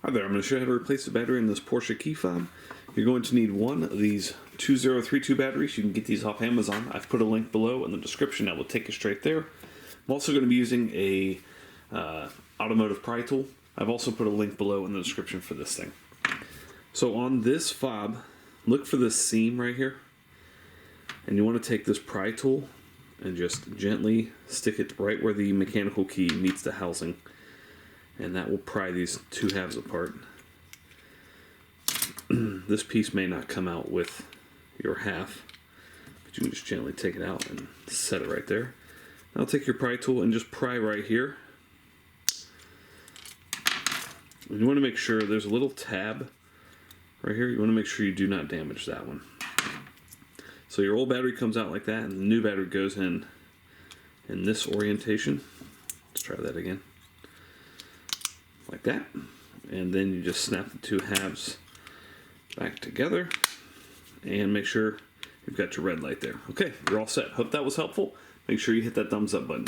Hi there, I'm going to show you how to replace the battery in this Porsche key fob. You're going to need one of these 2032 batteries. You can get these off Amazon. I've put a link below in the description that will take you straight there. I'm also going to be using a automotive pry tool. I've also put a link below in the description for this thing. So on this fob, look for this seam right here. And you want to take this pry tool and just gently stick it right where the mechanical key meets the housing. And that will pry these two halves apart. This piece may not come out with your half, but you can just gently take it out and set it right there. Now take your pry tool and just pry right here. And you want to make sure there's a little tab right here. You want to make sure you do not damage that one. So your old battery comes out like that, and the new battery goes in this orientation. Let's try that again. Like that, and then you just snap the two halves back together and make sure you've got your red light there. Okay, you're all set. Hope that was helpful. Make sure you hit that thumbs up button.